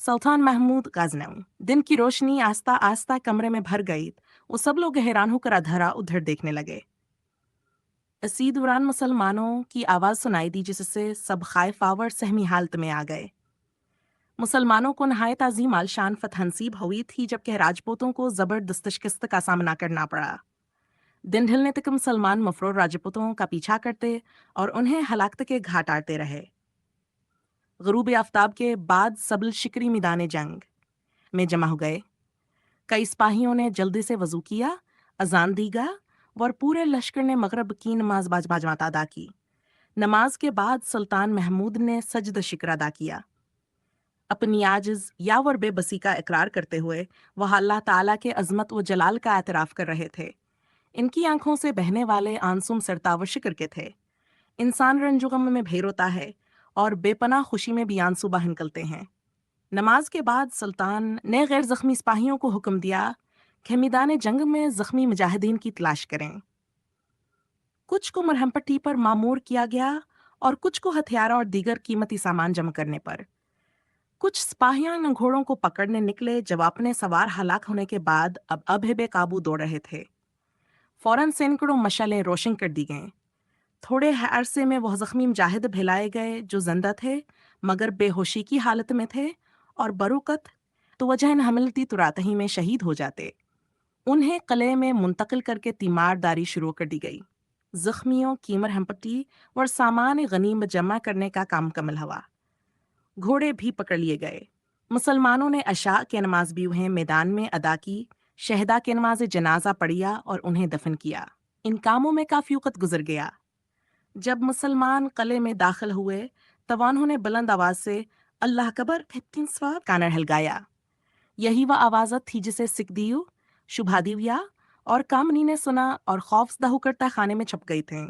सुल्तान महमूद गाज़नवी। दिन की रोशनी आस्ता आस्ता कमरे में भर गई। वो सब लोग हैरान होकर अधरा उधर देखने लगे। इसी दौरान मुसलमानों की आवाज़ सुनाई दी जिससे सब खाइफ आवर सहमी हालत में आ गए। मुसलमानों को नहायत अजीम आलशान फतह नसीब हुई थी जबकि राजपूतों को ज़बरदस्त शिकस्त का सामना करना पड़ा। दिन ढलने तक मुसलमान मफरूर राजपूतों का पीछा करते और उन्हें हलाकत के घाट आते रहे। गरूब आफ्ताब के बाद सबल शिकरी मैदान जंग में जमा हो गए। कई सिपाहियों ने जल्दी से वजू किया, अजान दी गया और पूरे लश्कर ने मगरब की नमाज बाजमात अदा की। नमाज के बाद सुल्तान महमूद ने सजद शिक्र अदा किया। अपनी आजिज़ या वर बेबसी का इकरार करते हुए वह अल्लाह ताला के अजमत व जलाल का एतराफ़ कर रहे थे। इनकी आंखों से बहने वाले आंसू सरताव शिक्र के थे। इंसान रंजो गम में भेर होता है और बेपनाह खुशी में भी आंसू बह निकलते हैं। नमाज के बाद सुल्तान ने गैर ज़ख्मी सिपाहियों को हुक्म दिया कि मैदान जंग में ज़ख्मी मुजाहिदीन की तलाश करें। कुछ को मरहम पट्टी पर मामूर किया गया और कुछ को हथियार और दीगर कीमती सामान जमा करने पर। कुछ सिपाहियां घोड़ों को पकड़ने निकले जब अपने सवार हलाक होने के बाद अब बेकाबू दौड़ रहे थे। फौरन सैकड़ों मशालें रोशन कर दी गईं। थोड़े अरसे में वह जख्मी मुजाहिद भिलाए गए जो जिंदा थे मगर बेहोशी की हालत में थे और बरुकत तो वजह हमलती तुरातही में शहीद हो जाते। उन्हें किले में मुंतकिल करके तीमारदारी शुरू कर दी गई। जख्मियों की मरहमपट्टी और सामान गनीमत जमा करने का काम कमल हुआ। घोड़े भी पकड़ लिए गए। मुसलमानों ने अशा के नमाज भी उन्हें मैदान में अदा की। शहदा के नमाज जनाजा पढ़िया और उन्हें दफन किया। इन कामों में काफी वक्त गुजर गया। जब मुसलमान किले में दाखिल हुए तब उन्होंने बुलंद आवाज से अल्लाह अकबर 15 स्वाब कानर हलगाया। यही वह आवाज़ थी जिसे सिकदियू, शुभादिव्या और कामनी ने सुना और खौफजदा होकर तहखाने में छप गए थे।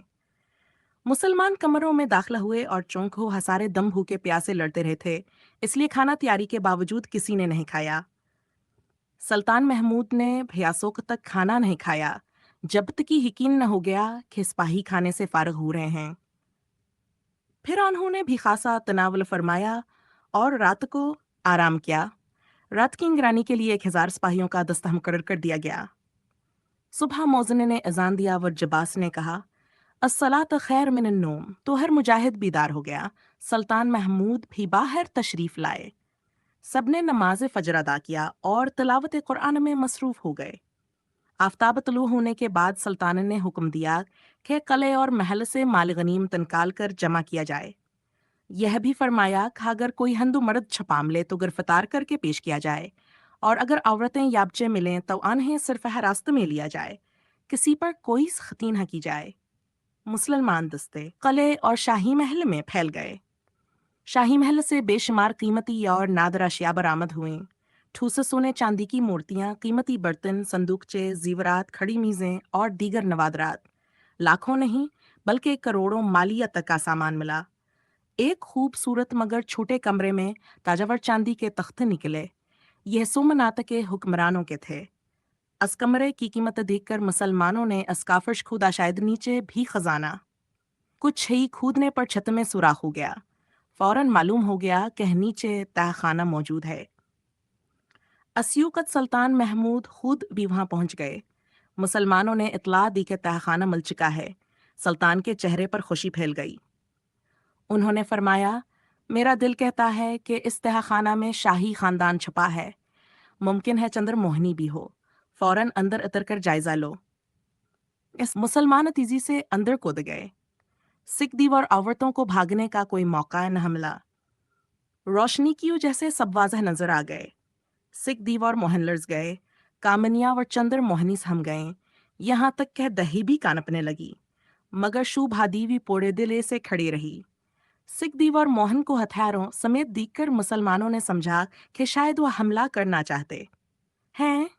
मुसलमान कमरों में दाखिला हुए और चौंको हसारे दम भूखे प्यासे लड़ते रहे थे, इसलिए खाना तैयारी के बावजूद किसी ने नहीं खाया। सुल्तान महमूद ने भयासों तक खाना नहीं खाया जब तक कि यकीन न हो गया कि सिपाही खाने से फारग हो रहे हैं। फिर उन्होंने भी खासा तनावल फरमाया और रात को आराम किया। रात की निगरानी के लिए 1000 सिपाहियों का दस्ता मुकर्रर कर दिया गया। सुबह मौजने ने अजान दिया और जबास ने कहा अस्सलात खैर मिन अन्नौम, तो हर मुजाहिद बीदार हो गया। सुल्तान महमूद भी बाहर तशरीफ लाए। सबने नमाज फजर अदा किया और तिलावत कुरान में मसरूफ हो गए। आफताब तलू होने के बाद सुल्तान ने हुक्म दिया कि किले और महल से माल गनीमत निकाल कर जमा किया जाए। यह भी फरमाया कि अगर कोई हिंदू मर्द छपाम ले तो गिरफ्तार करके पेश किया जाए और अगर औरतें या बच्चे मिलें तो उन्हें सिर्फ हिरासत में लिया जाए, किसी पर कोई सख्ती न की जाए। मुसलमान दस्ते किले और शाही महल में फैल गए। शाही महल से बेशुमार कीमती और नादर अशिया बरामद हुई। ठूस सोने चांदी की मूर्तियां, कीमती बर्तन, संदूकचे, जीवरात, खड़ी मीजें और दीगर नवादरात। लाखों नहीं बल्कि करोड़ों मालियत तक का सामान मिला। एक खूबसूरत मगर छोटे कमरे में ताजावर चांदी के तख्ते निकले। यह सोमनाथ के हुक्मरानों के थे। अस कमरे की कीमत देखकर मुसलमानों ने अस्काफर्श खुदा शायद नीचे भी खजाना। कुछ ही कूदने पर छत में सुराख हो गया। फौरन मालूम हो गया कि नीचे तहखाना मौजूद है। अस्यूकत सुल्तान महमूद खुद भी वहां पहुंच गए। मुसलमानों ने इतला दी कि तहखाना मिल चुका है। सुल्तान के चेहरे पर खुशी फैल गई। उन्होंने फरमाया, मेरा दिल कहता है कि इस तहखाना में शाही खानदान छुपा है। मुमकिन है चंद्र मोहनी भी हो। फौरन अंदर उतर कर जायजा लो। इस मुसलमान तेजी से अंदर कूद गए। सिख दीवार औरतों को भागने का कोई मौका न मिला। रोशनी की वजह से सब वाजह नजर आ गए। सिख दीवार मोहन लर्ज गए। कामनिया और चंद्र मोहनी हम गए। यहाँ तक कह दही भी कानपने लगी, मगर शुभादीवी पोड़े दिले से खड़ी रही। सिख दीवार मोहन को हथियारों समेत देखकर मुसलमानों ने समझा कि शायद वह हमला करना चाहते हैं।